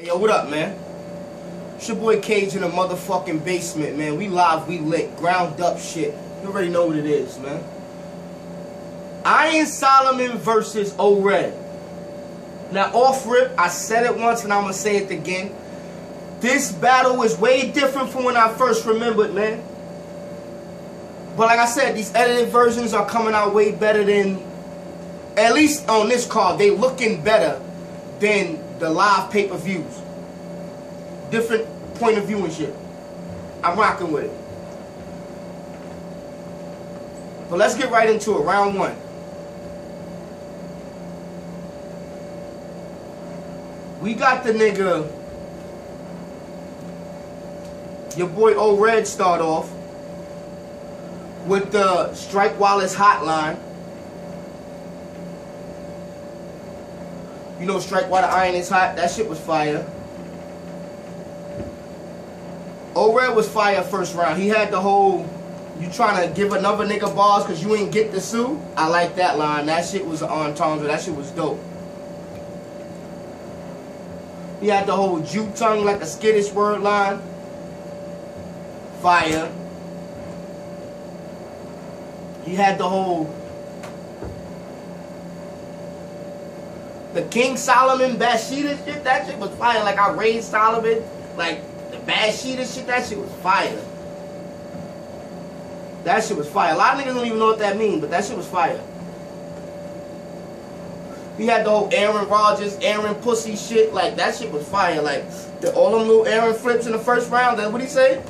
Hey, yo, what up, man? It's your boy Cage in the motherfucking basement, man. We live, we lit, ground up shit. You already know what it is, man. Iron Solomon versus O-Red. Now, off rip, I said it once and I'm gonna say it again. This battle is way different from when I first remembered, man. But like I said, these edited versions are coming out way better than, at least on this card, they looking better than the live pay-per-views. Different point of view and shit. I'm rocking with it. But let's get right into it. Round one. We got the nigga, your boy O-Red, start off with the Strike Wallace hotline. You know Strike While the Iron is Hot? That shit was fire. O-Red was fire first round. He had the whole, you trying to give another nigga bars because you ain't get the sue. I like that line. That shit was on Tom's. That shit was dope. He had the whole Jew tongue like a skittish word line. Fire. He had the whole the King Solomon Bathsheba shit. That shit was fire. Like I raised Solomon. Like the Bathsheba shit. That shit was fire. That shit was fire. A lot of niggas don't even know what that means, but that shit was fire. He had the whole Aaron Rodgers, Aaron Pussy shit. Like that shit was fire. Like all them little Aaron flips in the first round. That's what he say?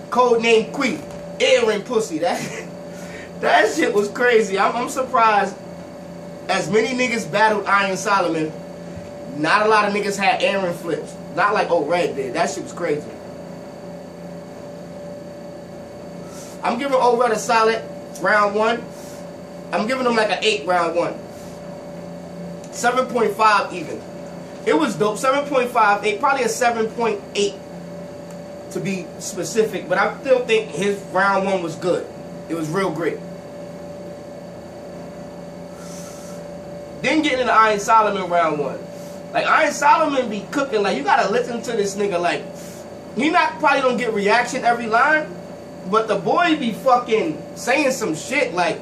Code name Queef. Aaron Pussy. That shit was crazy. I'm surprised. As many niggas battled Iron Solomon, not a lot of niggas had Aaron flips. Not like O-Red did. That shit was crazy. I'm giving O-Red a solid round one. I'm giving him like an 8 round one. 7.5 even. It was dope. 7.5, 8, probably a 7.8 to be specific. But I still think his round one was good. It was real great. Then getting into Iron Solomon round one. Like Iron Solomon be cooking. Like you gotta listen to this nigga. Like he probably don't get reaction every line, but the boy be fucking saying some shit. Like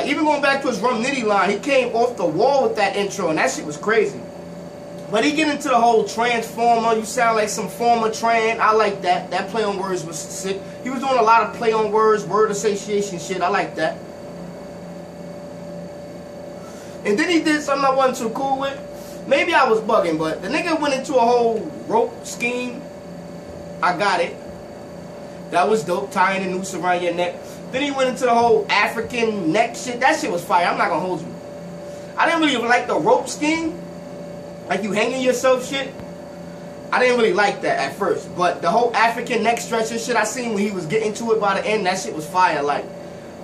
even going back to his Rum Nitty line, he came off the wall with that intro, and that shit was crazy. But he get into the whole transformer. You sound like some former tran. I like that. That play on words was sick. He was doing a lot of play on words, word association shit. I like that. And then he did something I wasn't too cool with. Maybe I was bugging, but the nigga went into a whole rope scheme. I got it. That was dope, tying the noose around your neck. Then he went into the whole African neck shit. That shit was fire. I'm not gonna hold you. I didn't really like the rope scheme. Like you hanging yourself shit. I didn't really like that at first. But the whole African neck stretcher shit I seen when he was getting to it by the end, that shit was fire. Like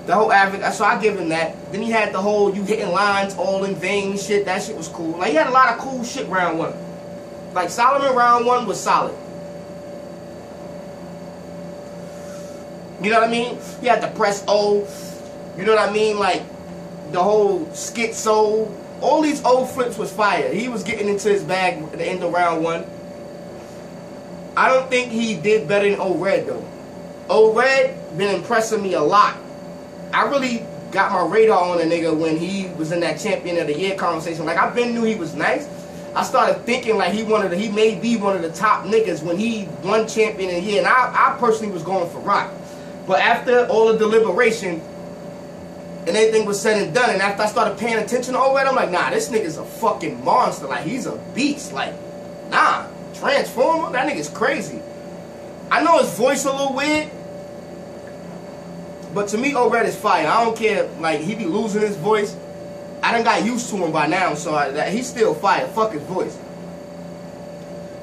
the whole African, so I give him that. Then he had the whole you hitting lines all in vain shit. That shit was cool. Like he had a lot of cool shit round one. Like Solomon round one was solid. You know what I mean? He had the press O. You know what I mean? Like the whole schizo. All these old flips was fire. He was getting into his bag at the end of round one. I don't think he did better than O-Red though. O-Red been impressing me a lot. I really got my radar on the nigga when he was in that Champion of the Year conversation. Like I been knew he was nice. I started thinking like he may be one of the top niggas when he won Champion of the Year. And I personally was going for Rock. But after all the deliberation and everything was said and done, and after I started paying attention to O-Red, I'm like, nah, this nigga's a fucking monster. Like he's a beast. Like, nah, Transformer, that nigga's crazy. I know his voice a little weird. But to me, O-Red is fire. I don't care. Like, he be losing his voice. I done got used to him by now, so he's still fire. Fuck his voice.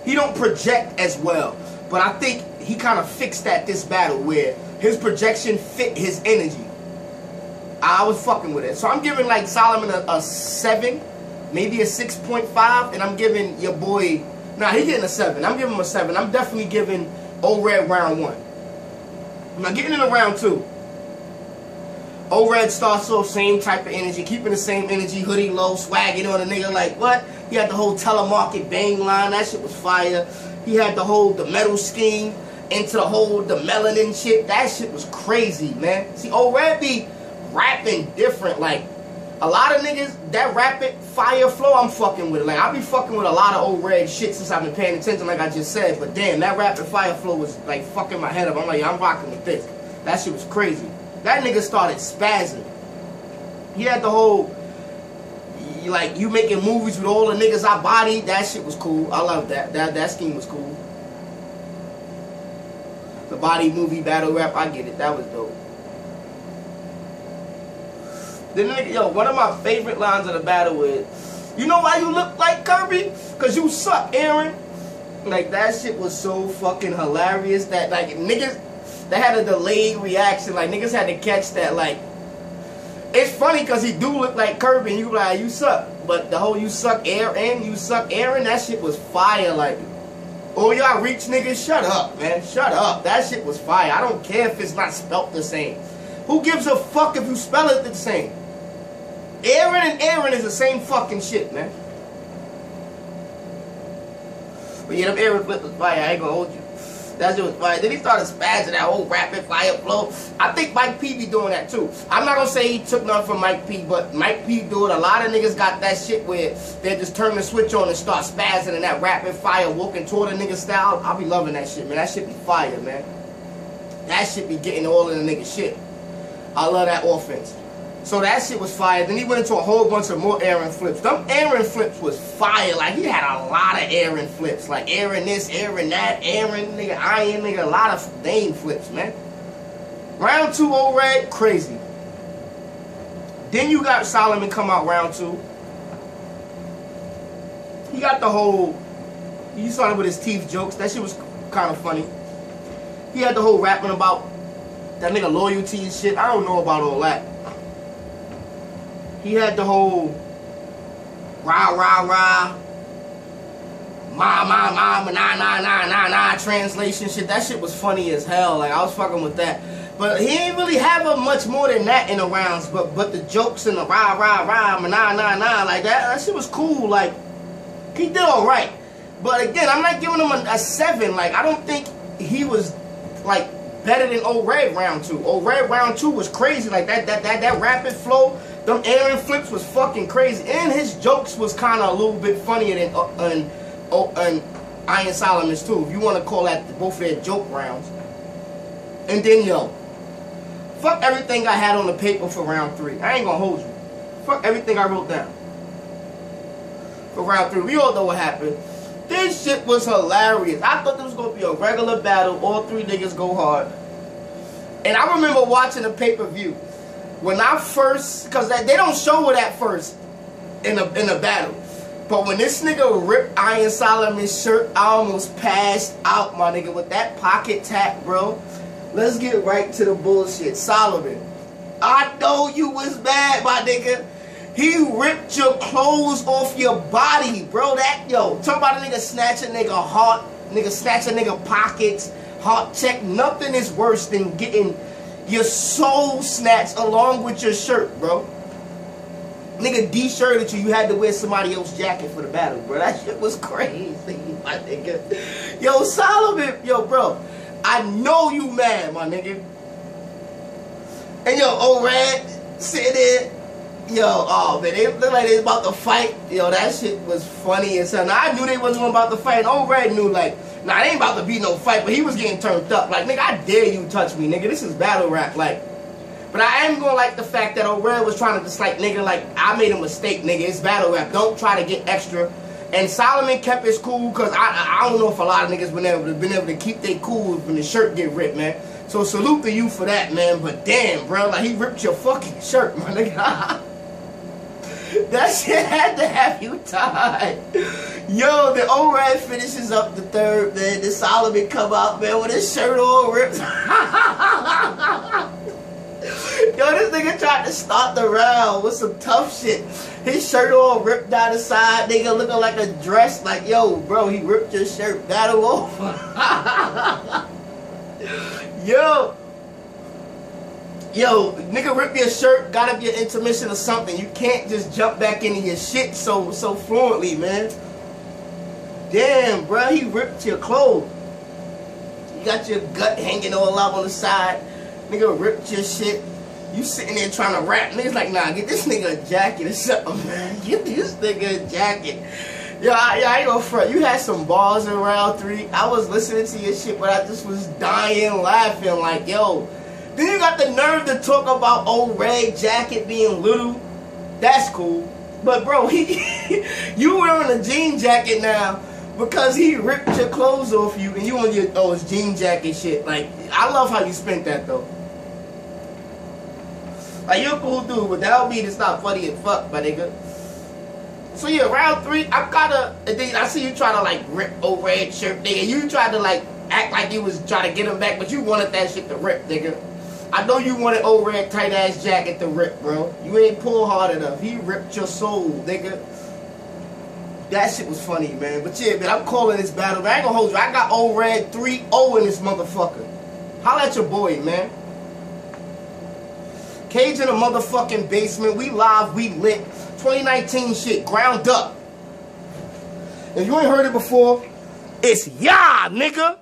He don't project as well. But I think he kind of fixed that this battle where his projection fit his energy. I was fucking with it. So I'm giving, like, Solomon a 7. Maybe a 6.5. And I'm giving your boy... Nah, he getting a 7. I'm giving him a 7. I'm definitely giving O-Red round 1. Now, getting into round 2. O-Red starts off same type of energy, keeping the same energy, hoodie low, swagging on a nigga like, what? He had the whole telemarket bang line. That shit was fire. He had the metal scheme into the melanin shit. That shit was crazy, man. See, O-Red be rapping different. Like, a lot of niggas, that rapid fire flow, I'm fucking with it. Like, I be fucking with a lot of O-Red shit since I've been paying attention, like I just said. But damn, that rapid fire flow was like fucking my head up. I'm like, I'm rocking with this. That shit was crazy. That nigga started spazzing. He had the whole, like, you making movies with all the niggas I bodied. That shit was cool. I love that. That scheme was cool. The body movie battle rap, I get it. That was dope. The nigga, yo, one of my favorite lines of the battle is, you know why you look like Kirby? Cause you suck, Aaron. Like, that shit was so fucking hilarious that, like, niggas, that had a delayed reaction. Like, niggas had to catch that. Like, it's funny cause he do look like Kirby and you like, you suck. But the whole you suck Aaron, that shit was fire. Like, oh, y'all reach niggas, shut up, man. Shut up. That shit was fire. I don't care if it's not spelt the same. Who gives a fuck if you spell it the same? Aaron and Aaron is the same fucking shit, man. But yeah, them Aaron flip was fire. I ain't gonna hold you. That shit was fire. Then he started spazzing that whole rapid fire flow. I think Mike P be doing that too. I'm not gonna say he took none from Mike P, but Mike P do it. A lot of niggas got that shit where they just turn the switch on and start spazzing in that rapid fire walking toward the nigga style. I be loving that shit, man. That shit be fire, man. That shit be getting all of the nigga shit. I love that offense. So that shit was fire. Then he went into a whole bunch of more Aaron flips. Them Aaron flips was fire. Like, he had a lot of Aaron flips. Like, Aaron this, Aaron that, Aaron, nigga, Iron, nigga. A lot of name flips, man. Round 2, O-Red, crazy. Then you got Solomon come out round 2. He got the whole, he started with his teeth jokes. That shit was kind of funny. He had the whole rapping about that nigga loyalty and shit. I don't know about all that. He had the whole rah, rah, rah, nah, translation shit. That shit was funny as hell. Like, I was fucking with that. But he ain't really have much more than that in the rounds. But the jokes and the rah, rah, rah, nah, like that shit was cool. Like, he did all right. But again, I'm not giving him a 7. Like, I don't think he was, like, better than O-Red round 2. O-Red round 2 was crazy. Like, that rapid flow. Them Aaron flips was fucking crazy. And his jokes was kind of a little bit funnier than Iron Solomon's too. If you want to call that both of their joke rounds. And then, yo, fuck everything I had on the paper for round 3. I ain't gonna hold you. Fuck everything I wrote down. For round 3. We all know what happened. This shit was hilarious. I thought this was gonna be a regular battle. All 3 niggas go hard. And I remember watching the pay-per-view. When I first, because they don't show it at first in a battle. But when this nigga ripped Iron Solomon's shirt, I almost passed out, my nigga, with that pocket tap, bro. Let's get right to the bullshit. Solomon, I know you was mad, my nigga. He ripped your clothes off your body, bro. That, yo, talk about a nigga snatch a nigga heart, nigga snatch a nigga pockets, heart check. Nothing is worse than getting your soul snatched along with your shirt, bro. Nigga de-shirted you. You had to wear somebody else's jacket for the battle, bro. That shit was crazy, my nigga. Yo, Solomon, yo, bro. I know you mad, my nigga. And yo, O-Red sitting there. Yo, oh man, they look like they was about to fight. Yo, that shit was funny as hell. Now, I knew they wasn't about to fight. O-Red knew, like, nah, they ain't about to be no fight, but he was getting turned up. Like, nigga, I dare you touch me, nigga. This is battle rap, like. But I am gonna like the fact that O-Red was trying to just like, nigga, like, I made a mistake, nigga. It's battle rap. Don't try to get extra. And Solomon kept his cool, because I don't know if a lot of niggas been able to keep their cool when the shirt get ripped, man. So salute to you for that, man. But damn, bro, like, he ripped your fucking shirt, my nigga. That shit had to have you tied. Yo, the O-Red finishes up the third, man. The Solomon come out, man, with his shirt all ripped. Yo, this nigga tried to start the round with some tough shit. His shirt all ripped down the side, nigga looking like a dress. Like, yo, bro, he ripped your shirt. Battle over. Yo. Yo, nigga rip your shirt, got up your intermission or something. You can't just jump back into your shit so fluently, man. Damn, bro, he ripped your clothes. You got your gut hanging all out on the side. Nigga ripped your shit. You sitting there trying to rap. Niggas like, nah, get this nigga a jacket or something, man. Get this nigga a jacket. Yo, I ain't gonna front. You had some balls in round 3. I was listening to your shit, but I just was dying laughing like, yo. Then you got the nerve to talk about old red jacket being little. That's cool. But bro, you wearing a jean jacket now because he ripped your clothes off you and you on your his jean jacket shit. Like, I love how you spent that though. Like, you're a cool dude, but that don't mean it's not funny as fuck, my nigga. So yeah, round 3, and then I see you trying to like rip old red shirt, nigga. You tried to like act like you was trying to get him back, but you wanted that shit to rip, nigga. I know you wanted old red tight ass jacket to rip, bro. You ain't pull hard enough. He ripped your soul, nigga. That shit was funny, man. But yeah, man, I'm calling this battle. Man, I ain't gonna hold you. I got old red 3-0 in this motherfucker. Holla at your boy, man. Cage in the motherfucking basement. We live, we lit. 2019 shit, ground up. If you ain't heard it before, it's ya, nigga.